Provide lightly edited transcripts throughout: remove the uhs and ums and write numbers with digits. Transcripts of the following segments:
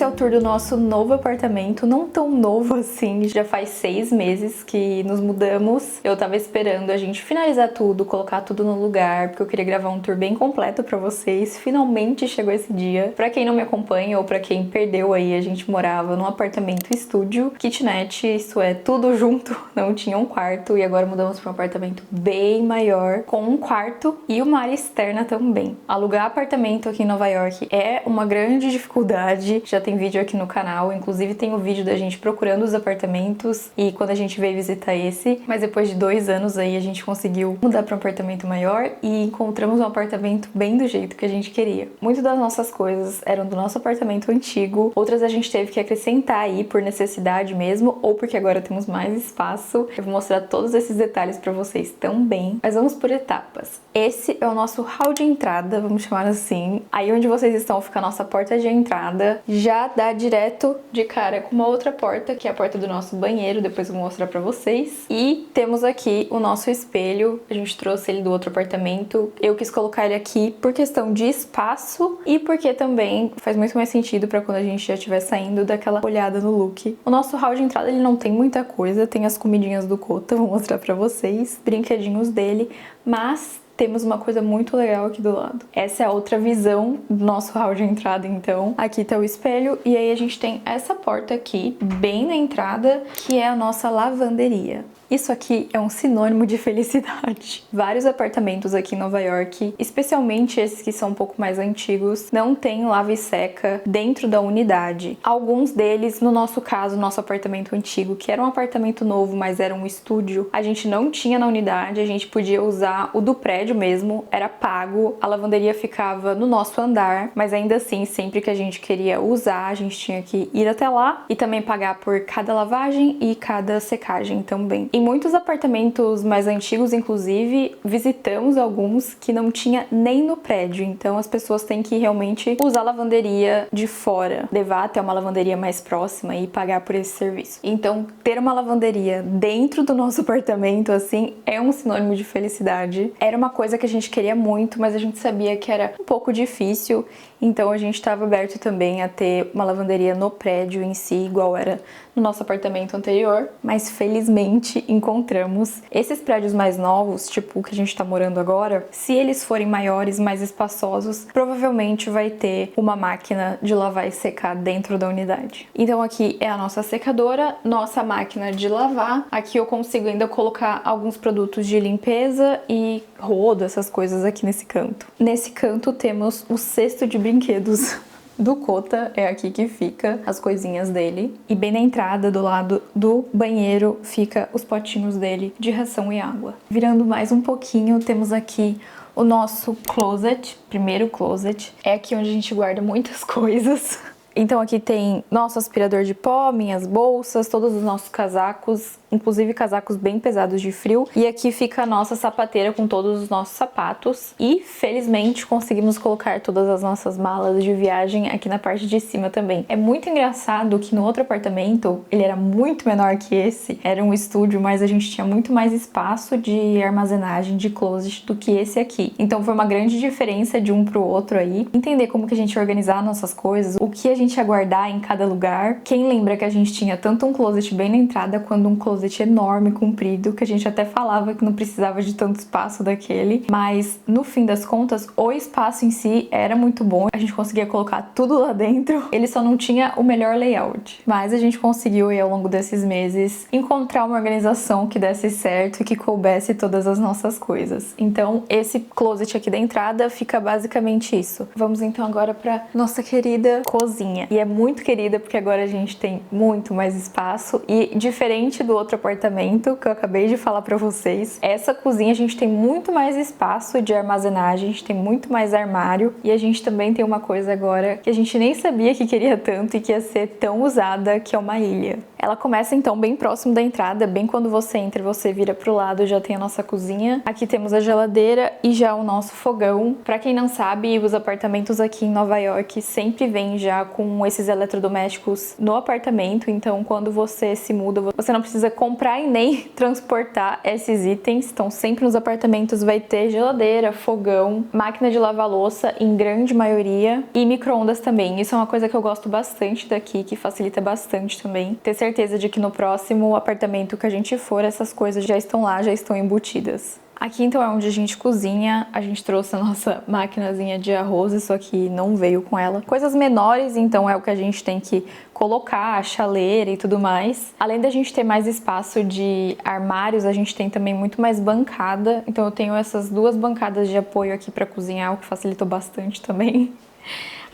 Esse é o tour do nosso novo apartamento, não tão novo assim, já faz 6 meses que nos mudamos. Eu tava esperando a gente finalizar tudo, colocar tudo no lugar, porque eu queria gravar um tour bem completo pra vocês. Finalmente chegou esse dia. Pra quem não me acompanha ou pra quem perdeu aí, a gente morava num apartamento estúdio, kitnet, isso é, tudo junto, não tinha um quarto, e agora mudamos pra um apartamento bem maior, com um quarto e uma área externa também. Alugar apartamento aqui em Nova York é uma grande dificuldade, já tem vídeo aqui no canal, inclusive tem o vídeo da gente procurando os apartamentos e quando a gente veio visitar esse, mas depois de 2 anos aí a gente conseguiu mudar para um apartamento maior e encontramos um apartamento bem do jeito que a gente queria. Muitas das nossas coisas eram do nosso apartamento antigo, outras a gente teve que acrescentar aí por necessidade mesmo, ou porque agora temos mais espaço. Eu vou mostrar todos esses detalhes para vocês também, mas vamos por etapas. Esse é o nosso hall de entrada, vamos chamar assim. Aí onde vocês estão fica a nossa porta de entrada. Já dá direto de cara com uma outra porta, que é a porta do nosso banheiro, depois eu vou mostrar pra vocês. E temos aqui o nosso espelho, a gente trouxe ele do outro apartamento. Eu quis colocar ele aqui por questão de espaço e porque também faz muito mais sentido pra quando a gente já estiver saindo daquela olhada no look. O nosso hall de entrada ele não tem muita coisa, tem as comidinhas do Cota, vou mostrar pra vocês, brinquedinhos dele, mas temos uma coisa muito legal aqui do lado. Essa é a outra visão do nosso hall de entrada, então. Aqui tá o espelho e aí a gente tem essa porta aqui, bem na entrada, que é a nossa lavanderia. Isso aqui é um sinônimo de felicidade. Vários apartamentos aqui em Nova York, especialmente esses que são um pouco mais antigos, não tem lava e seca dentro da unidade. Alguns deles, no nosso caso, nosso apartamento antigo, que era um apartamento novo, mas era um estúdio, a gente não tinha na unidade, a gente podia usar o do prédio mesmo, era pago, a lavanderia ficava no nosso andar, mas ainda assim, sempre que a gente queria usar, a gente tinha que ir até lá e também pagar por cada lavagem e cada secagem também. Em muitos apartamentos mais antigos, inclusive, visitamos alguns que não tinha nem no prédio, então as pessoas têm que realmente usar a lavanderia de fora, levar até uma lavanderia mais próxima e pagar por esse serviço. Então, ter uma lavanderia dentro do nosso apartamento, assim, é um sinônimo de felicidade. Era uma coisa que a gente queria muito, mas a gente sabia que era um pouco difícil, então a gente estava aberto também a ter uma lavanderia no prédio em si, igual era no nosso apartamento anterior, mas felizmente encontramos. Esses prédios mais novos, tipo o que a gente tá morando agora, se eles forem maiores, mais espaçosos, provavelmente vai ter uma máquina de lavar e secar dentro da unidade. Então aqui é a nossa secadora, nossa máquina de lavar. Aqui eu consigo ainda colocar alguns produtos de limpeza e rodo, essas coisas aqui nesse canto. Nesse canto temos o cesto de brinquedos do Cota, é aqui que fica as coisinhas dele. E bem na entrada, do lado do banheiro, fica os potinhos dele de ração e água. Virando mais um pouquinho, temos aqui o nosso closet, primeiro closet. É aqui onde a gente guarda muitas coisas. Então aqui tem nosso aspirador de pó, minhas bolsas, todos os nossos casacos, inclusive casacos bem pesados de frio. E aqui fica a nossa sapateira com todos os nossos sapatos. E felizmente conseguimos colocar todas as nossas malas de viagem aqui na parte de cima também. É muito engraçado que no outro apartamento, ele era muito menor que esse, era um estúdio, mas a gente tinha muito mais espaço de armazenagem, de closet do que esse aqui. Então foi uma grande diferença de um pro outro aí. Entender como que a gente ia organizar nossas coisas, o que a gente ia guardar em cada lugar. Quem lembra que a gente tinha tanto um closet bem na entrada quanto um closet enorme, comprido, que a gente até falava que não precisava de tanto espaço daquele, mas no fim das contas, o espaço em si era muito bom, a gente conseguia colocar tudo lá dentro, ele só não tinha o melhor layout, mas a gente conseguiu aí ao longo desses meses encontrar uma organização que desse certo e que coubesse todas as nossas coisas. Então esse closet aqui da entrada fica basicamente isso. Vamos então agora para nossa querida cozinha, e é muito querida porque agora a gente tem muito mais espaço e diferente do outro apartamento que eu acabei de falar pra vocês, essa cozinha a gente tem muito mais espaço de armazenagem, a gente tem muito mais armário e a gente também tem uma coisa agora que a gente nem sabia que queria tanto e que ia ser tão usada, que é uma ilha. Ela começa então bem próximo da entrada, bem quando você entra, você vira pro lado, já tem a nossa cozinha. Aqui temos a geladeira e já o nosso fogão. Pra quem não sabe, os apartamentos aqui em Nova York sempre vêm já com esses eletrodomésticos no apartamento, então quando você se muda, você não precisa comprar e nem transportar esses itens. Então sempre nos apartamentos vai ter geladeira, fogão, máquina de lavar louça em grande maioria e micro-ondas também. Isso é uma coisa que eu gosto bastante daqui, que facilita bastante também. Ter certeza de que no próximo apartamento que a gente for, essas coisas já estão lá, já estão embutidas. Aqui então é onde a gente cozinha, a gente trouxe a nossa maquinazinha de arroz, isso aqui não veio com ela. Coisas menores, então é o que a gente tem que colocar, a chaleira e tudo mais. Além da gente ter mais espaço de armários, a gente tem também muito mais bancada. Então eu tenho essas duas bancadas de apoio aqui para cozinhar, o que facilitou bastante também.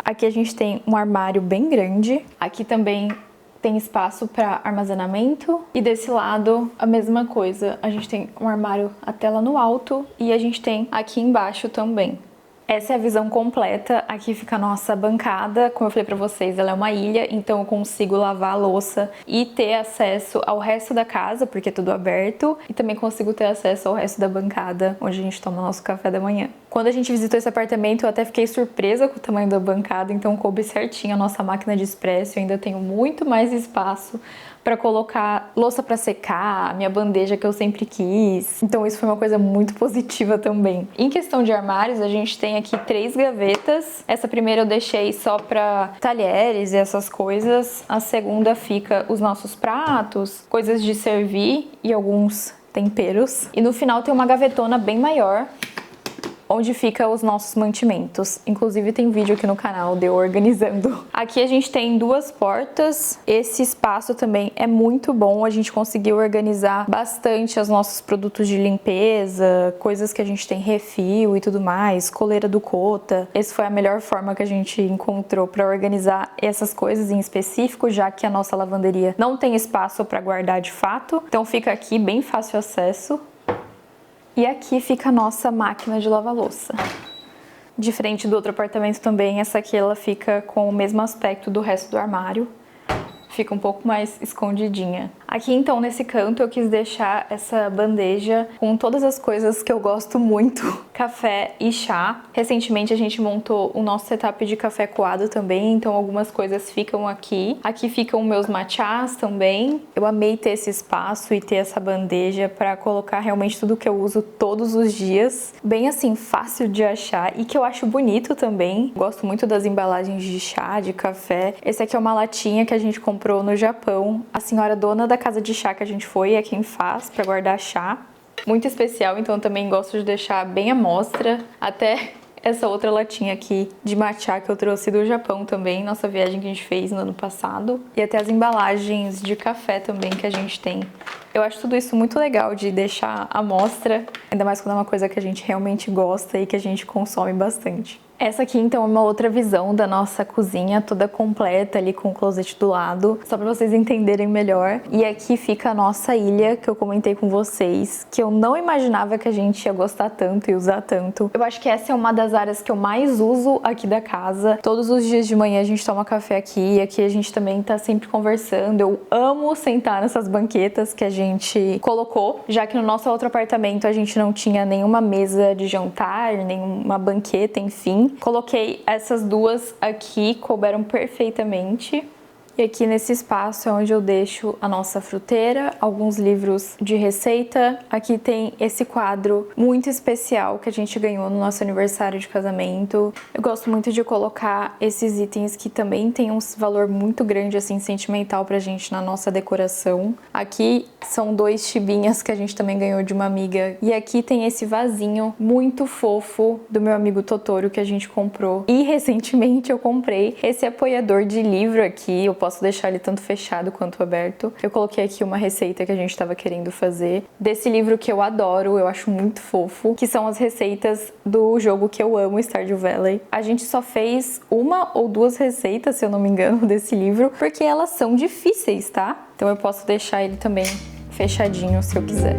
Aqui a gente tem um armário bem grande. Aqui também tem espaço para armazenamento e desse lado a mesma coisa. A gente tem um armário até lá no alto e a gente tem aqui embaixo também. Essa é a visão completa. Aqui fica a nossa bancada. Como eu falei pra vocês, ela é uma ilha, então eu consigo lavar a louça e ter acesso ao resto da casa, porque é tudo aberto, e também consigo ter acesso ao resto da bancada, onde a gente toma nosso café da manhã. Quando a gente visitou esse apartamento, eu até fiquei surpresa com o tamanho da bancada, então coube certinho a nossa máquina de expresso. Eu ainda tenho muito mais espaço para colocar louça para secar, minha bandeja que eu sempre quis. Então isso foi uma coisa muito positiva também. Em questão de armários, a gente tem aqui 3 gavetas. Essa primeira eu deixei só para talheres e essas coisas. A segunda fica os nossos pratos, coisas de servir e alguns temperos. E no final tem uma gavetona bem maior, onde fica os nossos mantimentos. Inclusive tem vídeo aqui no canal de eu organizando. Aqui a gente tem 2 portas. Esse espaço também é muito bom. A gente conseguiu organizar bastante os nossos produtos de limpeza, coisas que a gente tem refil e tudo mais, coleira do Cota. Essa foi a melhor forma que a gente encontrou para organizar essas coisas em específico, já que a nossa lavanderia não tem espaço para guardar de fato. Então fica aqui bem fácil acesso. E aqui fica a nossa máquina de lavar louça. Diferente do outro apartamento também, essa aqui ela fica com o mesmo aspecto do resto do armário. Fica um pouco mais escondidinha. Aqui então nesse canto eu quis deixar essa bandeja com todas as coisas que eu gosto muito, café e chá. Recentemente a gente montou o nosso setup de café coado também, então algumas coisas ficam aqui. Aqui ficam meus matchás também. Eu amei ter esse espaço e ter essa bandeja para colocar realmente tudo que eu uso todos os dias. Bem assim, fácil de achar e que eu acho bonito também. Gosto muito das embalagens de chá, de café. Esse aqui é uma latinha que a gente comprou no Japão. A senhora dona da casa de chá que a gente foi é quem faz para guardar chá. Muito especial, então também gosto de deixar bem à mostra. Até essa outra latinha aqui de matcha que eu trouxe do Japão também, nossa viagem que a gente fez no ano passado. E até as embalagens de café também que a gente tem. Eu acho tudo isso muito legal de deixar à mostra, ainda mais quando é uma coisa que a gente realmente gosta e que a gente consome bastante. Essa aqui então é uma outra visão da nossa cozinha, toda completa ali com o closet do lado, só para vocês entenderem melhor. E aqui fica a nossa ilha que eu comentei com vocês, que eu não imaginava que a gente ia gostar tanto e usar tanto. Eu acho que essa é uma das áreas que eu mais uso aqui da casa. Todos os dias de manhã a gente toma café aqui, e aqui a gente também tá sempre conversando. Eu amo sentar nessas banquetas que a gente colocou, já que no nosso outro apartamento a gente não tinha nenhuma mesa de jantar, nenhuma banqueta, enfim. Coloquei essas duas aqui, couberam perfeitamente. E aqui nesse espaço é onde eu deixo a nossa fruteira, alguns livros de receita. Aqui tem esse quadro muito especial que a gente ganhou no nosso aniversário de casamento. Eu gosto muito de colocar esses itens que também tem um valor muito grande, assim, sentimental pra gente na nossa decoração. Aqui são 2 chibinhas que a gente também ganhou de uma amiga. E aqui tem esse vasinho muito fofo do meu amigo Totoro que a gente comprou. E recentemente eu comprei esse apoiador de livro aqui. Eu posso deixar ele tanto fechado quanto aberto. Eu coloquei aqui uma receita que a gente estava querendo fazer desse livro que eu adoro, eu acho muito fofo, que são as receitas do jogo que eu amo, Stardew Valley. A gente só fez 1 ou 2 receitas, se eu não me engano, desse livro, porque elas são difíceis, tá? Então eu posso deixar ele também fechadinho se eu quiser.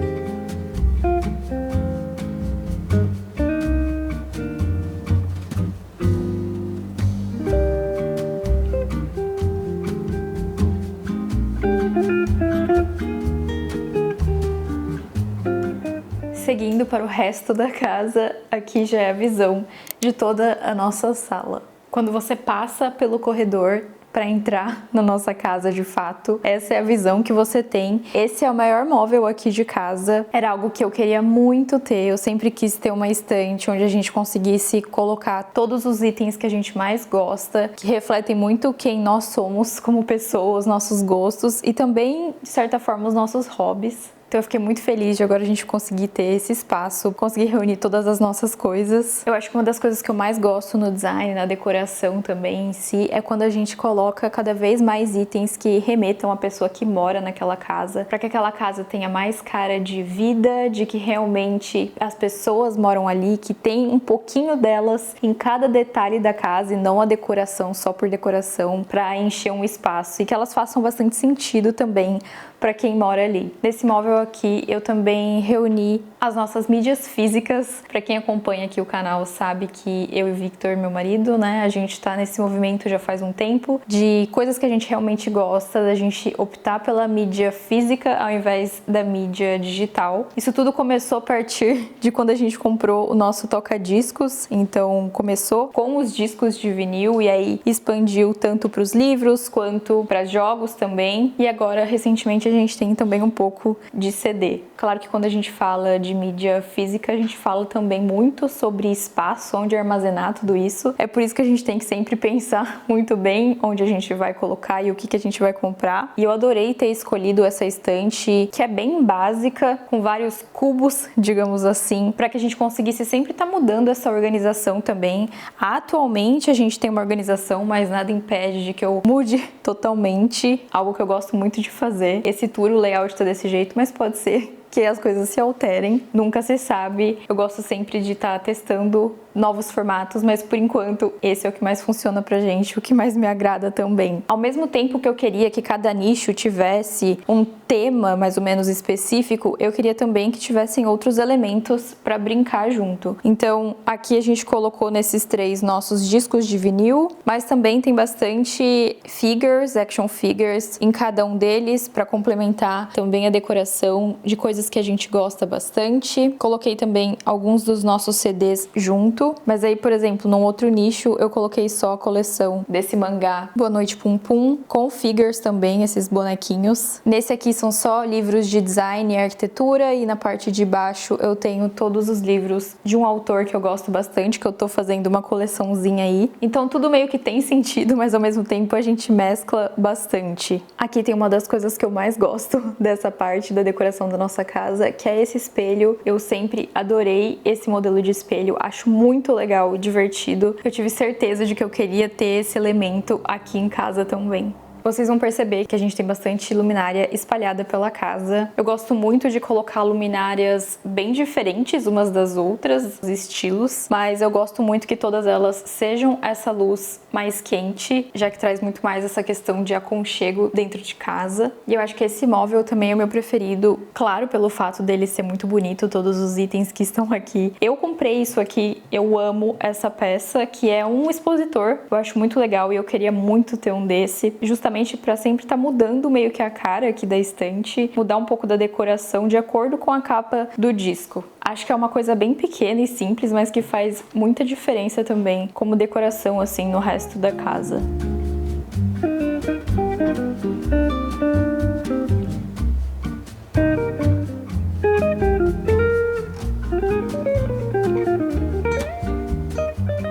seguindo para o resto da casa, aqui já é a visão de toda a nossa sala. Quando você passa pelo corredor para entrar na nossa casa de fato, essa é a visão que você tem. Esse é o maior móvel aqui de casa. Era algo que eu queria muito ter. Eu sempre quis ter uma estante onde a gente conseguisse colocar todos os itens que a gente mais gosta, que refletem muito quem nós somos como pessoas, nossos gostos e também, de certa forma, os nossos hobbies. Então eu fiquei muito feliz de agora a gente conseguir ter esse espaço, conseguir reunir todas as nossas coisas. Eu acho que uma das coisas que eu mais gosto no design, na decoração também em si, é quando a gente coloca cada vez mais itens que remetam à pessoa que mora naquela casa, para que aquela casa tenha mais cara de vida, de que realmente as pessoas moram ali, que tem um pouquinho delas em cada detalhe da casa e não a decoração só por decoração, para encher um espaço e que elas façam bastante sentido também para quem mora ali. Nesse móvel aqui eu também reuni as nossas mídias físicas. Para quem acompanha aqui o canal sabe que eu e o Victor, meu marido, né, a gente tá nesse movimento já faz um tempo de coisas que a gente realmente gosta, da gente optar pela mídia física ao invés da mídia digital. Isso tudo começou a partir de quando a gente comprou o nosso toca-discos. Então começou com os discos de vinil e aí expandiu tanto para os livros quanto para jogos também. E agora recentemente a gente tem também um pouco de CD. Claro que quando a gente fala de mídia física, a gente fala também muito sobre espaço, onde armazenar tudo isso. É por isso que a gente tem que sempre pensar muito bem onde a gente vai colocar e o que a gente vai comprar. E eu adorei ter escolhido essa estante, que é bem básica, com vários cubos, digamos assim, para que a gente conseguisse sempre estar mudando essa organização também. Atualmente a gente tem uma organização, mas nada impede de que eu mude totalmente, algo que eu gosto muito de fazer. Esse tour, o layout tá desse jeito, mas pode ser que as coisas se alterem, nunca se sabe. Eu gosto sempre de estar testando novos formatos, mas por enquanto esse é o que mais funciona pra gente, o que mais me agrada também. Ao mesmo tempo que eu queria que cada nicho tivesse um tema mais ou menos específico, eu queria também que tivessem outros elementos para brincar junto. Então aqui a gente colocou nesses três nossos discos de vinil, mas também tem bastante figures, action figures em cada um deles para complementar também a decoração de coisas que a gente gosta bastante. Coloquei também alguns dos nossos CDs junto. Mas aí, por exemplo, num outro nicho eu coloquei só a coleção desse mangá Boa Noite Pum Pum, com figures também, esses bonequinhos. Nesse aqui são só livros de design e arquitetura e na parte de baixo eu tenho todos os livros de um autor que eu gosto bastante, que eu tô fazendo uma coleçãozinha aí. Então tudo meio que tem sentido, mas ao mesmo tempo a gente mescla bastante. Aqui tem uma das coisas que eu mais gosto dessa parte da decoração da nossa casa, que é esse espelho. Eu sempre adorei esse modelo de espelho, acho muito legal, divertido. Eu tive certeza de que eu queria ter esse elemento aqui em casa também. Vocês vão perceber que a gente tem bastante luminária espalhada pela casa. Eu gosto muito de colocar luminárias bem diferentes umas das outras, os estilos, mas eu gosto muito que todas elas sejam essa luz mais quente, já que traz muito mais essa questão de aconchego dentro de casa. E eu acho que esse móvel também é o meu preferido, claro, pelo fato dele ser muito bonito, todos os itens que estão aqui. Eu comprei isso aqui, eu amo essa peça, que é um expositor. Eu acho muito legal e eu queria muito ter um desse, justamente para sempre estar mudando meio que a cara aqui da estante, mudar um pouco da decoração de acordo com a capa do disco. Acho que é uma coisa bem pequena e simples, mas que faz muita diferença também como decoração assim no resto da casa.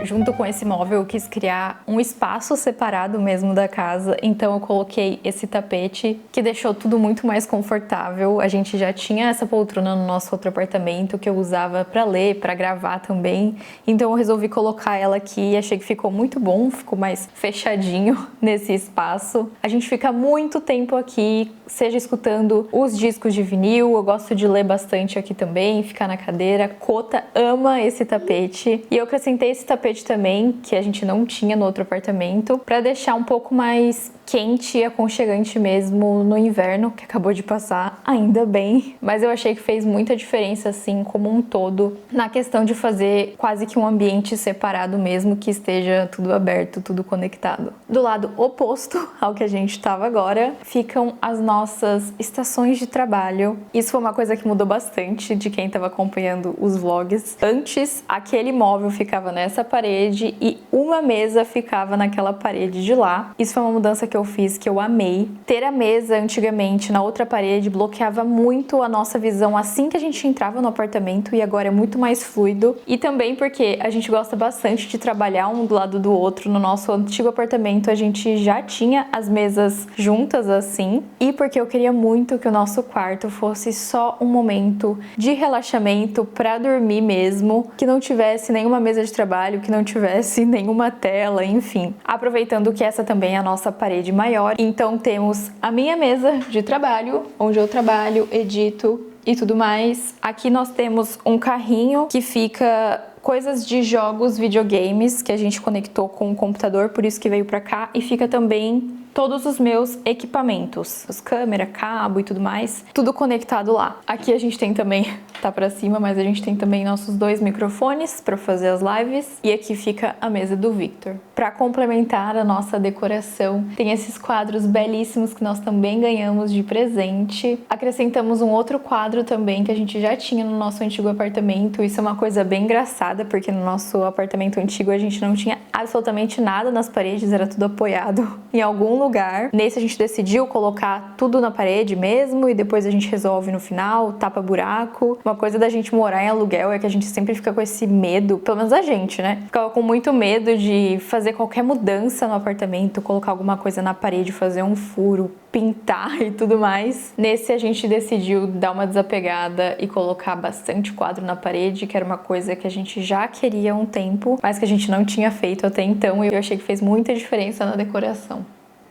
Junto com esse móvel eu quis criar um espaço separado mesmo da casa, então eu coloquei esse tapete que deixou tudo muito mais confortável. A gente já tinha essa poltrona no nosso outro apartamento que eu usava para ler, para gravar também, então eu resolvi colocar ela aqui e achei que ficou muito bom, ficou mais fechadinho nesse espaço. A gente fica muito tempo aqui, seja escutando os discos de vinil, eu gosto de ler bastante aqui também, ficar na cadeira. Cota ama esse tapete e eu acrescentei esse tapete também, que a gente não tinha no outro apartamento, para deixar um pouco mais quente e aconchegante mesmo no inverno, que acabou de passar, ainda bem. Mas eu achei que fez muita diferença, assim, como um todo, na questão de fazer quase que um ambiente separado mesmo, que esteja tudo aberto, tudo conectado. Do lado oposto ao que a gente estava agora, ficam as nossas estações de trabalho. Isso foi uma coisa que mudou bastante de quem estava acompanhando os vlogs. Antes, aquele móvel ficava nessa parede e uma mesa ficava naquela parede de lá. Isso foi uma mudança que eu fiz, que eu amei. Ter a mesa antigamente na outra parede bloqueava muito a nossa visão assim que a gente entrava no apartamento, e agora é muito mais fluido. E também porque a gente gosta bastante de trabalhar um do lado do outro. No nosso antigo apartamento a gente já tinha as mesas juntas assim, e porque eu queria muito que o nosso quarto fosse só um momento de relaxamento para dormir mesmo, que não tivesse nenhuma mesa de trabalho, que não tivesse nenhuma tela, enfim. Aproveitando que essa também é a nossa parede maior, então temos a minha mesa de trabalho, onde eu trabalho, edito e tudo mais. Aqui nós temos um carrinho que fica coisas de jogos, videogames, que a gente conectou com o computador, por isso que veio pra cá, e fica também todos os meus equipamentos, as câmeras, cabo e tudo mais, tudo conectado lá. Aqui a gente tem também, tá pra cima, mas a gente tem também nossos 2 microfones pra fazer as lives, e aqui fica a mesa do Victor. Pra complementar a nossa decoração, tem esses quadros belíssimos que nós também ganhamos de presente. Acrescentamos um outro quadro também que a gente já tinha no nosso antigo apartamento. Isso é uma coisa bem engraçada, porque no nosso apartamento antigo a gente não tinha absolutamente nada nas paredes, era tudo apoiado em algum lugar. Nesse a gente decidiu colocar tudo na parede mesmo, e depois a gente resolve no final, tapa buraco. Uma coisa da gente morar em aluguel é que a gente sempre fica com esse medo, pelo menos a gente, né? Ficava com muito medo de fazer qualquer mudança no apartamento, colocar alguma coisa na parede, fazer um furo, pintar e tudo mais. Nesse a gente decidiu dar uma desapegada e colocar bastante quadro na parede, que era uma coisa que a gente já queria há um tempo, mas que a gente não tinha feito até então, e eu achei que fez muita diferença na decoração.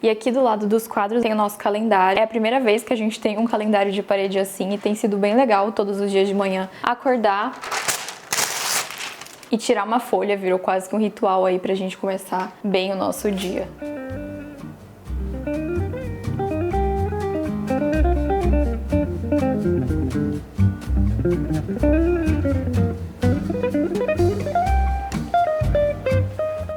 E aqui do lado dos quadros tem o nosso calendário. É a primeira vez que a gente tem um calendário de parede assim, e tem sido bem legal todos os dias de manhã acordar e tirar uma folha. Virou quase que um ritual aí pra gente começar bem o nosso dia.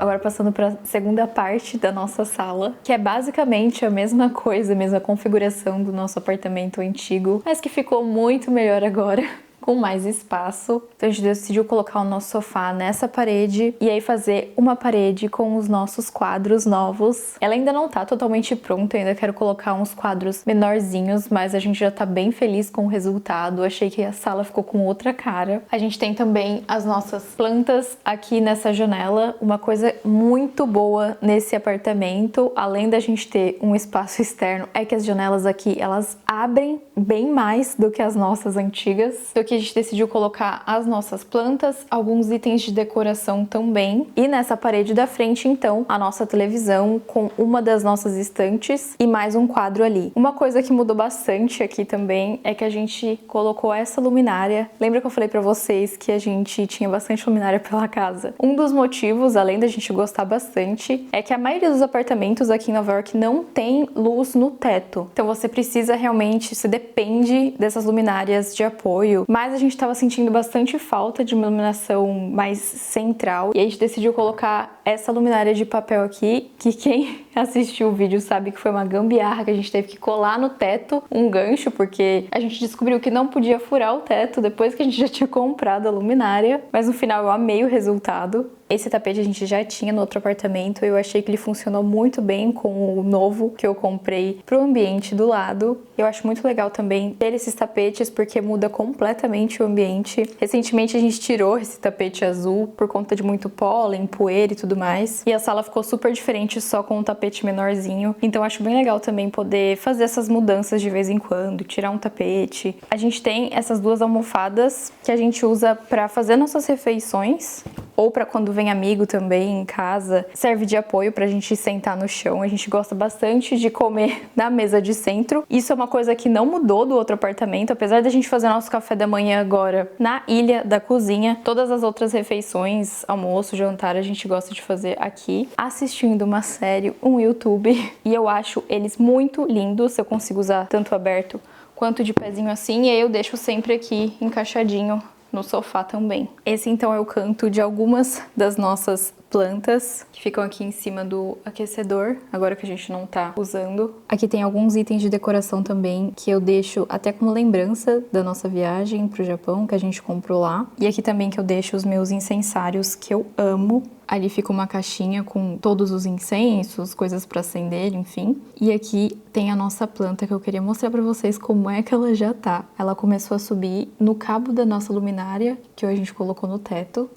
Agora passando para a segunda parte da nossa sala, que é basicamente a mesma coisa, a mesma configuração do nosso apartamento antigo, mas que ficou muito melhor agora, com mais espaço. Então a gente decidiu colocar o nosso sofá nessa parede e aí fazer uma parede com os nossos quadros novos. Ela ainda não tá totalmente pronta, eu ainda quero colocar uns quadros menorzinhos, mas a gente já tá bem feliz com o resultado. Achei que a sala ficou com outra cara. A gente tem também as nossas plantas aqui nessa janela, uma coisa muito boa nesse apartamento, além da gente ter um espaço externo, é que as janelas aqui, elas abrem bem mais do que as nossas antigas. Então aqui a gente decidiu colocar as nossas plantas, alguns itens de decoração também. E nessa parede da frente, então, a nossa televisão com uma das nossas estantes e mais um quadro ali. Uma coisa que mudou bastante aqui também é que a gente colocou essa luminária. Lembra que eu falei pra vocês que a gente tinha bastante luminária pela casa? Um dos motivos, além da gente gostar bastante, é que a maioria dos apartamentos aqui em Nova York não tem luz no teto. Então você precisa realmente, você depende dessas luminárias de apoio. Mas a gente estava sentindo bastante falta de uma iluminação mais central, e a gente decidiu colocar essa luminária de papel aqui, que quem assistiu o vídeo sabe que foi uma gambiarra, que a gente teve que colar no teto um gancho, porque a gente descobriu que não podia furar o teto depois que a gente já tinha comprado a luminária, mas no final eu amei o resultado. Esse tapete a gente já tinha no outro apartamento, eu achei que ele funcionou muito bem com o novo que eu comprei pro ambiente do lado. Eu acho muito legal também ter esses tapetes, porque muda completamente o ambiente. Recentemente a gente tirou esse tapete azul por conta de muito pólen, poeira e tudo mais, e a sala ficou super diferente só com um tapete menorzinho. Então acho bem legal também poder fazer essas mudanças de vez em quando, tirar um tapete. A gente tem essas duas almofadas que a gente usa para fazer nossas refeições. ou pra quando vem amigo também em casa. Serve de apoio pra gente sentar no chão. A gente gosta bastante de comer na mesa de centro. Isso é uma coisa que não mudou do outro apartamento, apesar da gente fazer nosso café da manhã agora na ilha da cozinha. Todas as outras refeições, almoço, jantar, a gente gosta de fazer aqui, assistindo uma série, um YouTube. E eu acho eles muito lindos. Eu consigo usar tanto aberto quanto de pezinho assim, e aí eu deixo sempre aqui encaixadinho no sofá também. Esse então é o canto de algumas das nossas plantas que ficam aqui em cima do aquecedor, agora que a gente não tá usando. Aqui tem alguns itens de decoração também que eu deixo até como lembrança da nossa viagem pro Japão, que a gente comprou lá. E aqui também que eu deixo os meus incensários que eu amo. Ali fica uma caixinha com todos os incensos, coisas para acender, enfim. E aqui tem a nossa planta que eu queria mostrar para vocês como é que ela já tá. Ela começou a subir no cabo da nossa luminária, que hoje a gente colocou no teto.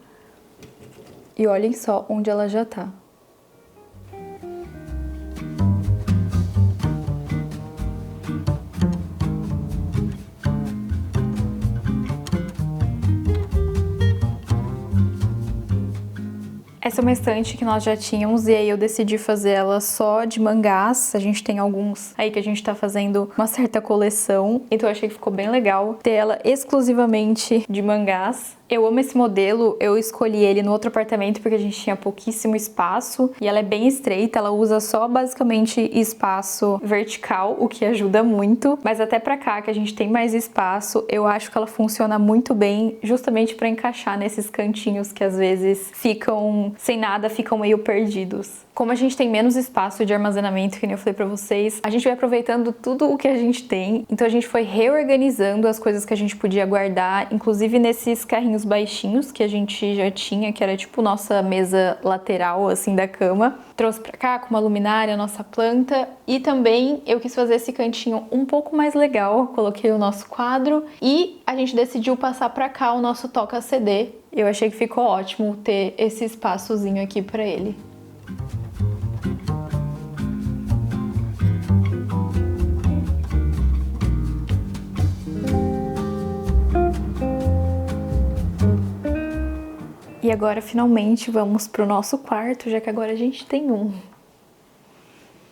E olhem só onde ela já tá. Essa é uma estante que nós já tínhamos e aí eu decidi fazer ela só de mangás. A gente tem alguns aí que a gente tá fazendo uma certa coleção, então eu achei que ficou bem legal ter ela exclusivamente de mangás. Eu amo esse modelo, eu escolhi ele no outro apartamento porque a gente tinha pouquíssimo espaço e ela é bem estreita, ela usa só basicamente espaço vertical, o que ajuda muito, mas até pra cá que a gente tem mais espaço, eu acho que ela funciona muito bem justamente pra encaixar nesses cantinhos que às vezes ficam sem nada, ficam meio perdidos. Como a gente tem menos espaço de armazenamento, que nem eu falei pra vocês, a gente vai aproveitando tudo o que a gente tem, então a gente foi reorganizando as coisas que a gente podia guardar, inclusive nesses carrinhos baixinhos que a gente já tinha, que era tipo nossa mesa lateral assim da cama. Trouxe pra cá com uma luminária, nossa planta, e também eu quis fazer esse cantinho um pouco mais legal, coloquei o nosso quadro e a gente decidiu passar pra cá o nosso toca-CD. Eu achei que ficou ótimo ter esse espaçozinho aqui pra ele. E agora, finalmente, vamos pro nosso quarto, já que agora a gente tem um.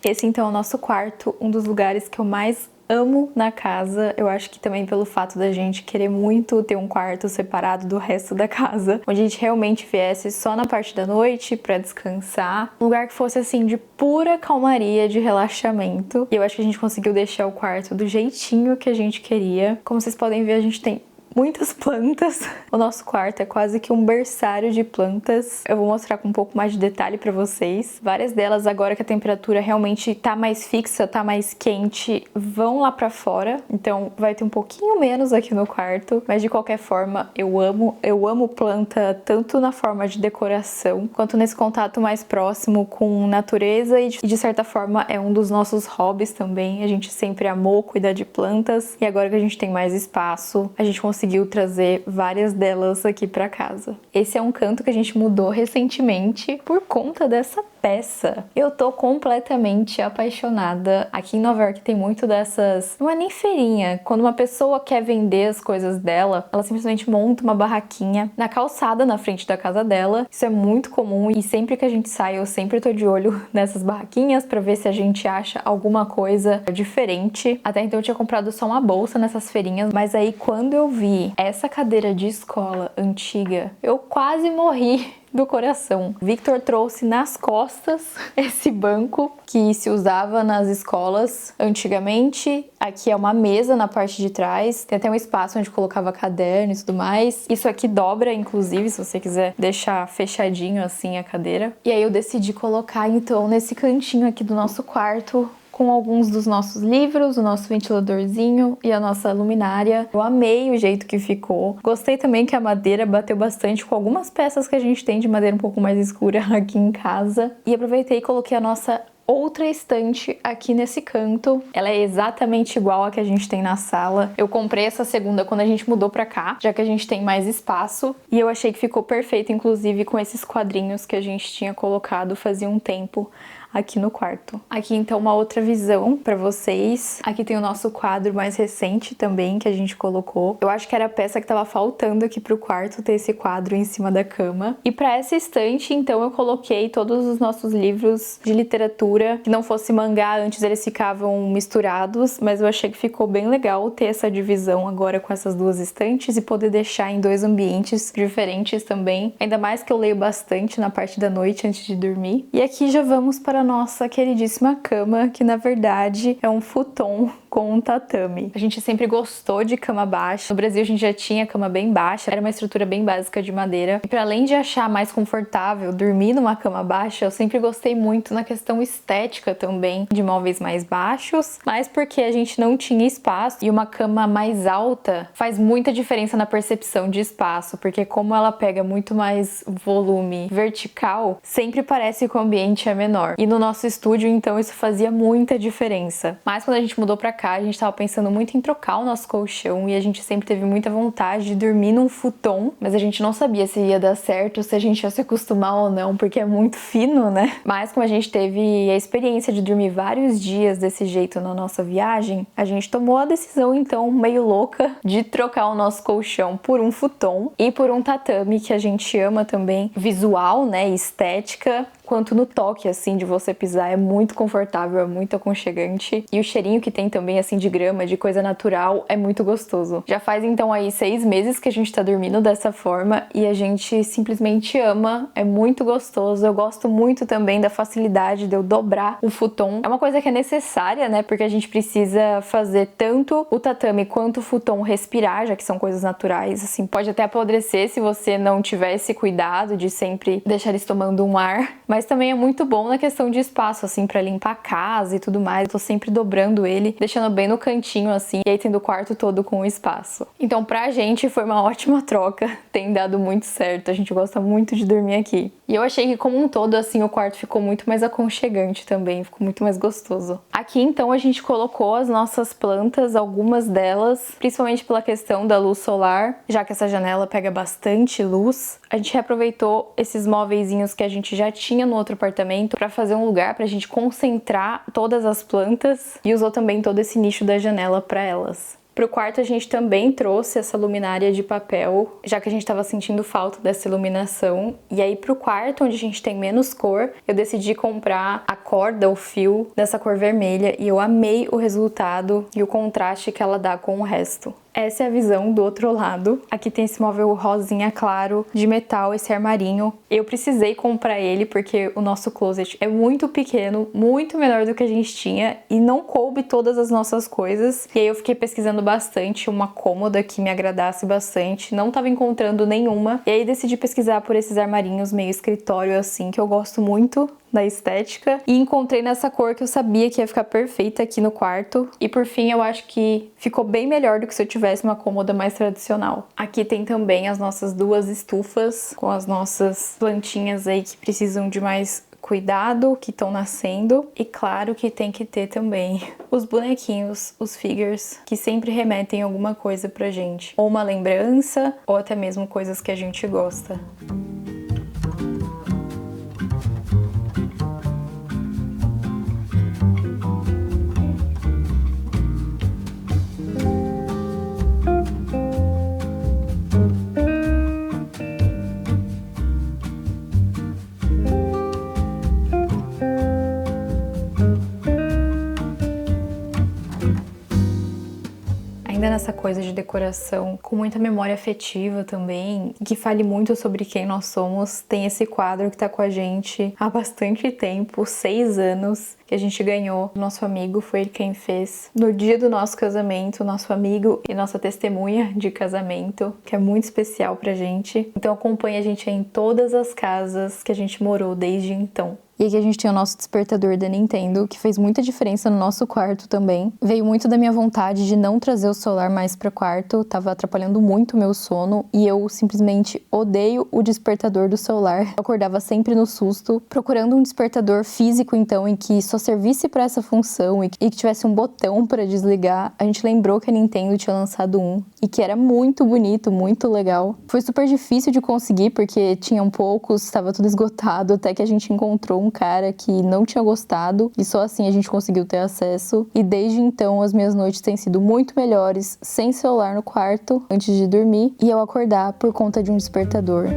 Esse, então, é o nosso quarto, um dos lugares que eu mais amo na casa. Eu acho que também pelo fato da gente querer muito ter um quarto separado do resto da casa, onde a gente realmente viesse só na parte da noite pra descansar. Um lugar que fosse, assim, de pura calmaria, de relaxamento. E eu acho que a gente conseguiu deixar o quarto do jeitinho que a gente queria. Como vocês podem ver, a gente tem muitas plantas. O nosso quarto é quase que um berçário de plantas. Eu vou mostrar com um pouco mais de detalhe pra vocês. Várias delas, agora que a temperatura realmente tá mais fixa, tá mais quente, vão lá pra fora. Então vai ter um pouquinho menos aqui no quarto. Mas de qualquer forma, eu amo planta, tanto na forma de decoração, quanto nesse contato mais próximo com natureza. E de certa forma é um dos nossos hobbies também. A gente sempre amou cuidar de plantas. E agora que a gente tem mais espaço, a gente conseguiu trazer várias delas aqui pra casa. Esse é um canto que a gente mudou recentemente por conta dessa peça. Eu tô completamente apaixonada. Aqui em Nova York tem muito dessas... Não é nem feirinha. Quando uma pessoa quer vender as coisas dela, ela simplesmente monta uma barraquinha na calçada na frente da casa dela. Isso é muito comum e sempre que a gente sai, eu sempre tô de olho nessas barraquinhas pra ver se a gente acha alguma coisa diferente. Até então eu tinha comprado só uma bolsa nessas feirinhas, mas aí quando eu vi essa cadeira de escola antiga, eu quase morri do coração. Victor trouxe nas costas esse banco que se usava nas escolas antigamente. Aqui é uma mesa na parte de trás, tem até um espaço onde colocava caderno e tudo mais. Isso aqui dobra, inclusive, se você quiser deixar fechadinho assim a cadeira. E aí eu decidi colocar então nesse cantinho aqui do nosso quarto, com alguns dos nossos livros, o nosso ventiladorzinho e a nossa luminária. Eu amei o jeito que ficou. Gostei também que a madeira bateu bastante com algumas peças que a gente tem de madeira um pouco mais escura aqui em casa. E aproveitei e coloquei a nossa outra estante aqui nesse canto. Ela é exatamente igual a que a gente tem na sala. Eu comprei essa segunda quando a gente mudou pra cá, já que a gente tem mais espaço. E eu achei que ficou perfeito, inclusive, com esses quadrinhos que a gente tinha colocado fazia um tempo aqui no quarto. Aqui então uma outra visão pra vocês. Aqui tem o nosso quadro mais recente também que a gente colocou. Eu acho que era a peça que tava faltando aqui pro quarto, ter esse quadro em cima da cama. E pra essa estante, então, eu coloquei todos os nossos livros de literatura. Que não fosse mangá, antes eles ficavam misturados, mas eu achei que ficou bem legal ter essa divisão agora com essas duas estantes e poder deixar em dois ambientes diferentes também. Ainda mais que eu leio bastante na parte da noite antes de dormir. E aqui já vamos para a nossa queridíssima cama, que na verdade é um futon com um tatame. A gente sempre gostou de cama baixa. No Brasil a gente já tinha cama bem baixa, era uma estrutura bem básica de madeira. E para além de achar mais confortável dormir numa cama baixa, eu sempre gostei muito na questão estética também de móveis mais baixos, mas porque a gente não tinha espaço e uma cama mais alta faz muita diferença na percepção de espaço, porque como ela pega muito mais volume vertical, sempre parece que o ambiente é menor. E no nosso estúdio, então, isso fazia muita diferença. Mas quando a gente mudou pra cá, a gente tava pensando muito em trocar o nosso colchão e a gente sempre teve muita vontade de dormir num futon, mas a gente não sabia se ia dar certo, se a gente ia se acostumar ou não, porque é muito fino, né? Mas como a gente teve a experiência de dormir vários dias desse jeito na nossa viagem, a gente tomou a decisão, então, meio louca, de trocar o nosso colchão por um futon e por um tatame, que a gente ama também, visual, né, estética, quanto no toque, assim, de você pisar, é muito confortável, é muito aconchegante. E o cheirinho que tem também, assim, de grama, de coisa natural, é muito gostoso. Já faz, então, aí 6 meses que a gente tá dormindo dessa forma e a gente simplesmente ama, é muito gostoso. Eu gosto muito também da facilidade de eu dobrar o futon. É uma coisa que é necessária, né, porque a gente precisa fazer tanto o tatame quanto o futon respirar, já que são coisas naturais, assim, pode até apodrecer se você não tiver esse cuidado de sempre deixar eles tomando um ar, mas também é muito bom na questão de espaço, assim, pra limpar a casa e tudo mais. Eu tô sempre dobrando ele, deixando bem no cantinho, assim, e aí tendo o quarto todo com espaço. Então, pra gente foi uma ótima troca, tem dado muito certo, a gente gosta muito de dormir aqui. E eu achei que como um todo, assim, o quarto ficou muito mais aconchegante também, ficou muito mais gostoso. Aqui, então, a gente colocou as nossas plantas, algumas delas, principalmente pela questão da luz solar, já que essa janela pega bastante luz. A gente reaproveitou esses móveizinhos que a gente já tinha no outro apartamento para fazer um lugar pra gente concentrar todas as plantas e usou também todo esse nicho da janela para elas. Pro quarto a gente também trouxe essa luminária de papel, já que a gente estava sentindo falta dessa iluminação. E aí pro quarto, onde a gente tem menos cor, eu decidi comprar a corda, o fio dessa cor vermelha e eu amei o resultado e o contraste que ela dá com o resto. Essa é a visão do outro lado. Aqui tem esse móvel rosinha claro de metal, esse armarinho. Eu precisei comprar ele porque o nosso closet é muito pequeno, muito menor do que a gente tinha e não coube todas as nossas coisas. E aí eu fiquei pesquisando bastante uma cômoda que me agradasse bastante, não tava encontrando nenhuma. E aí decidi pesquisar por esses armarinhos meio escritório assim, que eu gosto muito da estética, e encontrei nessa cor que eu sabia que ia ficar perfeita aqui no quarto. E por fim, eu acho que ficou bem melhor do que se eu tivesse uma cômoda mais tradicional. Aqui tem também as nossas duas estufas com as nossas plantinhas aí que precisam de mais cuidado, que estão nascendo. E claro que tem que ter também os bonequinhos, os figures, que sempre remetem alguma coisa pra gente, ou uma lembrança, ou até mesmo coisas que a gente gosta. Ainda nessa coisa de decoração, com muita memória afetiva também, que fale muito sobre quem nós somos, tem esse quadro que tá com a gente há bastante tempo, 6 anos, que a gente ganhou. Nosso amigo foi ele quem fez no dia do nosso casamento, nosso amigo e nossa testemunha de casamento, que é muito especial pra gente. Então acompanha a gente em todas as casas que a gente morou desde então. E aqui a gente tem o nosso despertador da Nintendo, que fez muita diferença no nosso quarto também. Veio muito da minha vontade de não trazer o celular mais para o quarto, tava atrapalhando muito o meu sono e eu simplesmente odeio o despertador do celular. Eu acordava sempre no susto, procurando um despertador físico então, em que só servisse para essa função e que tivesse um botão para desligar. A gente lembrou que a Nintendo tinha lançado um e que era muito bonito, muito legal. Foi super difícil de conseguir porque tinham poucos, estava tudo esgotado, até que a gente encontrou um um cara que não tinha gostado e só assim a gente conseguiu ter acesso. E desde então as minhas noites têm sido muito melhores sem celular no quarto antes de dormir e eu acordar por conta de um despertador.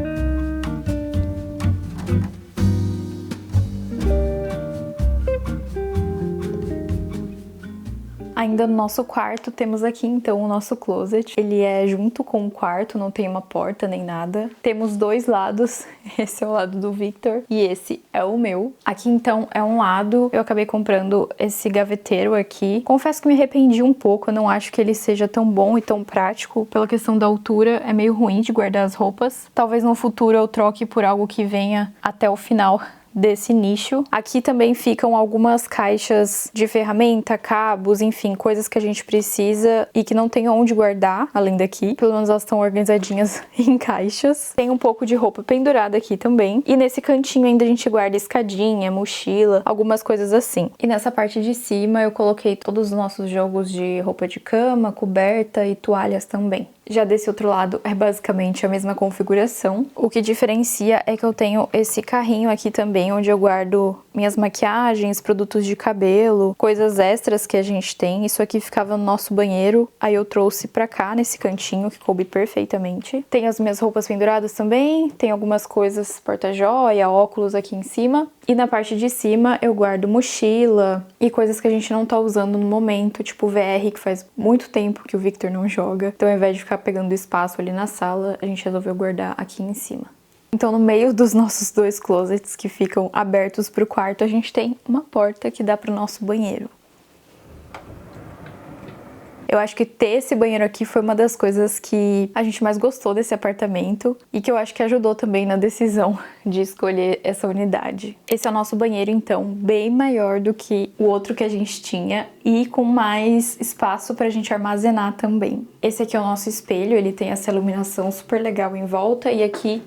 Ainda no nosso quarto, temos aqui então o nosso closet. Ele é junto com o quarto, não tem uma porta nem nada. Temos dois lados, esse é o lado do Victor e esse é o meu. Aqui então é um lado, eu acabei comprando esse gaveteiro aqui. Confesso que me arrependi um pouco, eu não acho que ele seja tão bom e tão prático. Pela questão da altura, é meio ruim de guardar as roupas. Talvez no futuro eu troque por algo que venha até o final desse nicho. Aqui também ficam algumas caixas de ferramenta, cabos, enfim, coisas que a gente precisa e que não tem onde guardar, além daqui. Pelo menos elas estão organizadinhas em caixas. Tem um pouco de roupa pendurada aqui também. E nesse cantinho ainda a gente guarda escadinha, mochila, algumas coisas assim. E nessa parte de cima eu coloquei todos os nossos jogos de roupa de cama, coberta e toalhas também. Já desse outro lado é basicamente a mesma configuração. O que diferencia é que eu tenho esse carrinho aqui também, onde eu guardo minhas maquiagens, produtos de cabelo, coisas extras que a gente tem. Isso aqui ficava no nosso banheiro, aí eu trouxe pra cá, nesse cantinho, que coube perfeitamente. Tem as minhas roupas penduradas também, tem algumas coisas, porta-joia, óculos aqui em cima. E na parte de cima eu guardo mochila e coisas que a gente não tá usando no momento, tipo VR, que faz muito tempo que o Victor não joga. Então ao invés de ficar pegando espaço ali na sala, a gente resolveu guardar aqui em cima. Então no meio dos nossos dois closets que ficam abertos pro quarto, a gente tem uma porta que dá pro nosso banheiro. Eu acho que ter esse banheiro aqui foi uma das coisas que a gente mais gostou desse apartamento e que eu acho que ajudou também na decisão de escolher essa unidade. Esse é o nosso banheiro, então, bem maior do que o outro que a gente tinha e com mais espaço pra gente armazenar também. Esse aqui é o nosso espelho, ele tem essa iluminação super legal em volta e aqui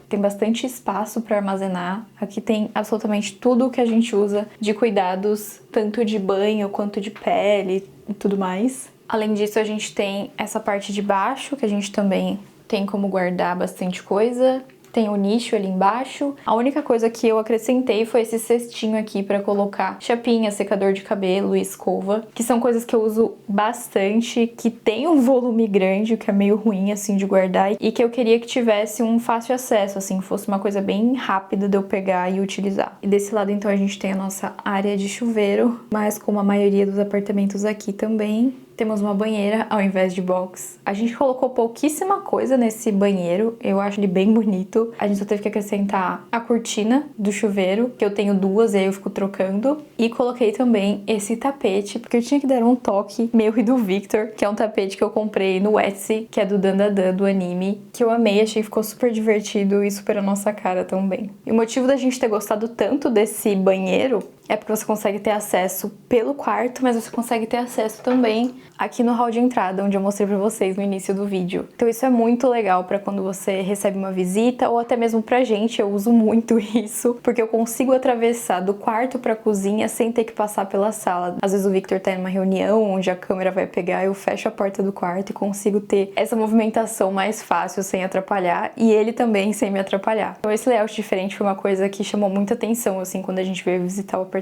tem bastante espaço para armazenar. Aqui tem absolutamente tudo o que a gente usa de cuidados, tanto de banho quanto de pele e tudo mais. Além disso, a gente tem essa parte de baixo, que a gente também tem como guardar bastante coisa. Tem o nicho ali embaixo. A única coisa que eu acrescentei foi esse cestinho aqui pra colocar chapinha, secador de cabelo e escova, que são coisas que eu uso bastante, que tem um volume grande, o que é meio ruim assim de guardar, e que eu queria que tivesse um fácil acesso, assim, fosse uma coisa bem rápida de eu pegar e utilizar. E desse lado então a gente tem a nossa área de chuveiro, mas como a maioria dos apartamentos aqui também, temos uma banheira ao invés de box. A gente colocou pouquíssima coisa nesse banheiro, eu acho ele bem bonito. A gente só teve que acrescentar a cortina do chuveiro, que eu tenho duas e aí eu fico trocando. E coloquei também esse tapete, porque eu tinha que dar um toque meu e do Victor, que é um tapete que eu comprei no Etsy, que é do Dandadan, do anime, que eu amei, achei que ficou super divertido e super a nossa cara também. E o motivo da gente ter gostado tanto desse banheiro é porque você consegue ter acesso pelo quarto, mas você consegue ter acesso também aqui no hall de entrada, onde eu mostrei pra vocês no início do vídeo. Então isso é muito legal pra quando você recebe uma visita, ou até mesmo pra gente, eu uso muito isso, porque eu consigo atravessar do quarto pra cozinha sem ter que passar pela sala. Às vezes o Victor tá em uma reunião onde a câmera vai pegar, eu fecho a porta do quarto e consigo ter essa movimentação mais fácil, sem atrapalhar, e ele também sem me atrapalhar. Então esse layout diferente foi uma coisa que chamou muita atenção, assim, quando a gente veio visitar o apartamento.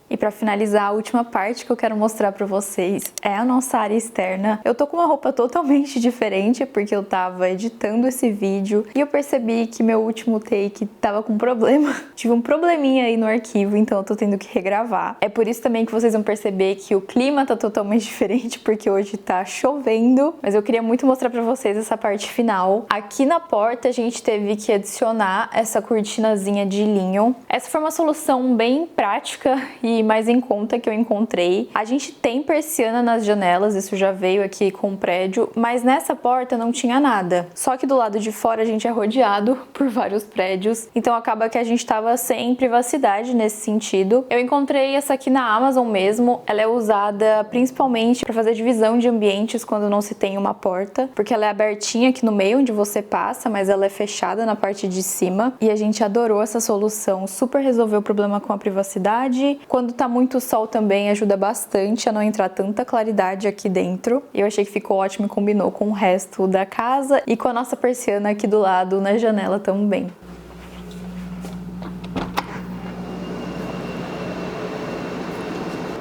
E pra finalizar, a última parte que eu quero mostrar pra vocês é a nossa área externa. Eu tô com uma roupa totalmente diferente porque eu tava editando esse vídeo e eu percebi que meu último take tava com problema. Tive um probleminha aí no arquivo, então eu tô tendo que regravar. É por isso também que vocês vão perceber que o clima tá totalmente diferente, porque hoje tá chovendo. Mas eu queria muito mostrar pra vocês essa parte final. Aqui na porta a gente teve que adicionar essa cortinazinha de linho. Essa foi uma solução bem prática e mais em conta que eu encontrei. A gente tem persiana nas janelas, isso já veio aqui com o prédio, mas nessa porta não tinha nada. Só que do lado de fora a gente é rodeado por vários prédios, então acaba que a gente tava sem privacidade nesse sentido. Eu encontrei essa aqui na Amazon mesmo, ela é usada principalmente para fazer divisão de ambientes quando não se tem uma porta, porque ela é abertinha aqui no meio onde você passa, mas ela é fechada na parte de cima, e a gente adorou essa solução, super resolveu o problema com a privacidade. Quando tá muito sol também ajuda bastante a não entrar tanta claridade aqui dentro. Eu achei que ficou ótimo e combinou com o resto da casa e com a nossa persiana aqui do lado na janela também.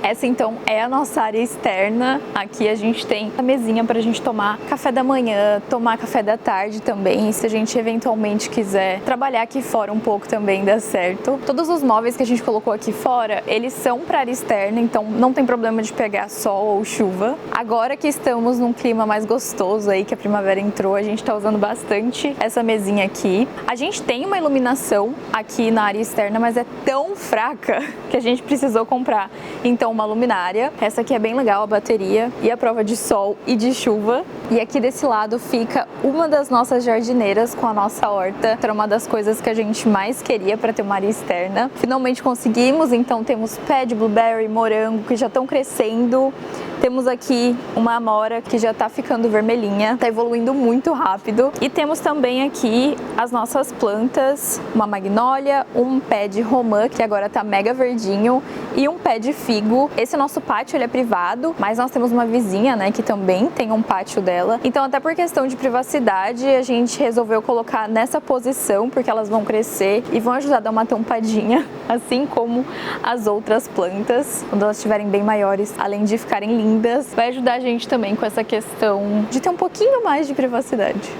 Essa então é a nossa área externa. Aqui a gente tem a mesinha para a gente tomar café da manhã, tomar café da tarde também. Se a gente eventualmente quiser trabalhar aqui fora um pouco também dá certo. Todos os móveis que a gente colocou aqui fora, eles são para área externa, então não tem problema de pegar sol ou chuva. Agora que estamos num clima mais gostoso aí, que a primavera entrou, a gente tá usando bastante essa mesinha aqui. A gente tem uma iluminação aqui na área externa, mas é tão fraca que a gente precisou comprar. Então uma luminária, essa aqui é bem legal, a bateria e a prova de sol e de chuva. E aqui desse lado fica uma das nossas jardineiras com a nossa horta. Era uma das coisas que a gente mais queria para ter uma área externa. Finalmente conseguimos, então temos pé de blueberry, morango que já estão crescendo. Temos aqui uma amora que já tá ficando vermelhinha, tá evoluindo muito rápido. E temos também aqui as nossas plantas, uma magnólia, um pé de romã, que agora tá mega verdinho, e um pé de figo. Esse nosso pátio, ele é privado, mas nós temos uma vizinha, né, que também tem um pátio dela. Então, até por questão de privacidade, a gente resolveu colocar nessa posição, porque elas vão crescer e vão ajudar a dar uma tampadinha, assim como as outras plantas, quando elas estiverem bem maiores, além de ficarem lindas. Vai ajudar a gente também com essa questão de ter um pouquinho mais de privacidade.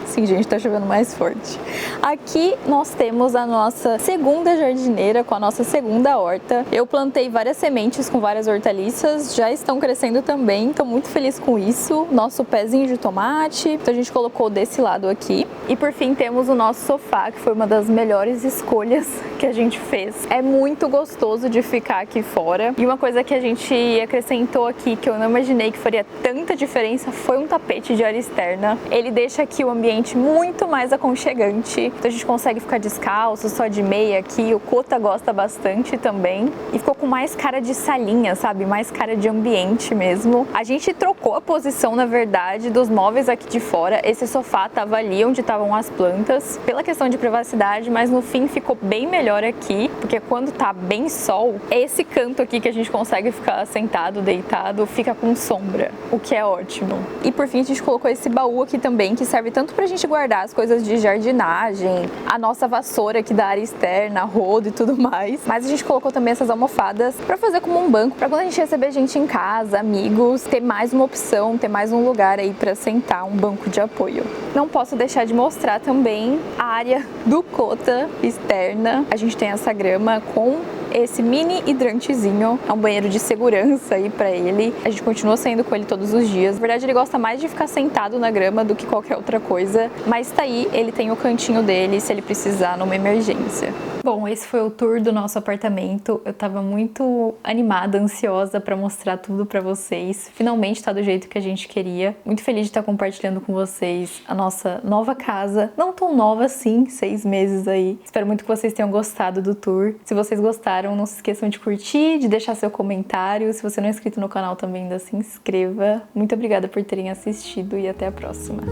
Sim, gente, tá chovendo mais forte. Aqui nós temos a nossa segunda jardineira com a nossa segunda horta. Eu plantei várias sementes com várias hortaliças, já estão crescendo também, tô muito feliz com isso. Nosso pezinho de tomate, então a gente colocou desse lado aqui. E por fim temos o nosso sofá, que foi uma das melhores escolhas que a gente fez. É muito gostoso de ficar aqui fora. E uma coisa que a gente acrescentou aqui, que eu não imaginei que faria tanta diferença, foi um tapete de área externa. Ele deixa aqui o ambiente muito mais aconchegante, então a gente consegue ficar descalço, só de meia aqui, o Cota gosta bastante também, e ficou com mais cara de salinha, sabe, mais cara de ambiente mesmo. A gente trocou a posição, na verdade, dos móveis aqui de fora. Esse sofá tava ali onde estavam as plantas, pela questão de privacidade, mas no fim ficou bem melhor aqui, porque quando tá bem sol, esse canto aqui que a gente consegue ficar sentado, deitado, fica com sombra, o que é ótimo. E por fim a gente colocou esse baú aqui também, que serve tanto pra gente guardar as coisas de jardinagem, a nossa vassoura aqui da área externa, rodo e tudo mais. Mas a gente colocou também essas almofadas pra fazer como um banco, pra quando a gente receber gente em casa, amigos, ter mais uma opção, ter mais um lugar aí pra sentar, um banco de apoio. Não posso deixar de mostrar também a área do Cota externa. A gente tem essa grama com esse mini hidrantezinho, é um banheiro de segurança aí pra ele. A gente continua saindo com ele todos os dias. Na verdade, ele gosta mais de ficar sentado na grama do que qualquer outra coisa, mas tá aí, ele tem o cantinho dele se ele precisar numa emergência. Bom, esse foi o tour do nosso apartamento. Eu tava muito animada, ansiosa pra mostrar tudo pra vocês. Finalmente tá do jeito que a gente queria. Muito feliz de estar compartilhando com vocês a nossa nova casa. Não tão nova assim, 6 meses aí. Espero muito que vocês tenham gostado do tour. Se vocês gostaram, não se esqueçam de curtir, de deixar seu comentário. Se você não é inscrito no canal também, ainda se inscreva. Muito obrigada por terem assistido e até a próxima.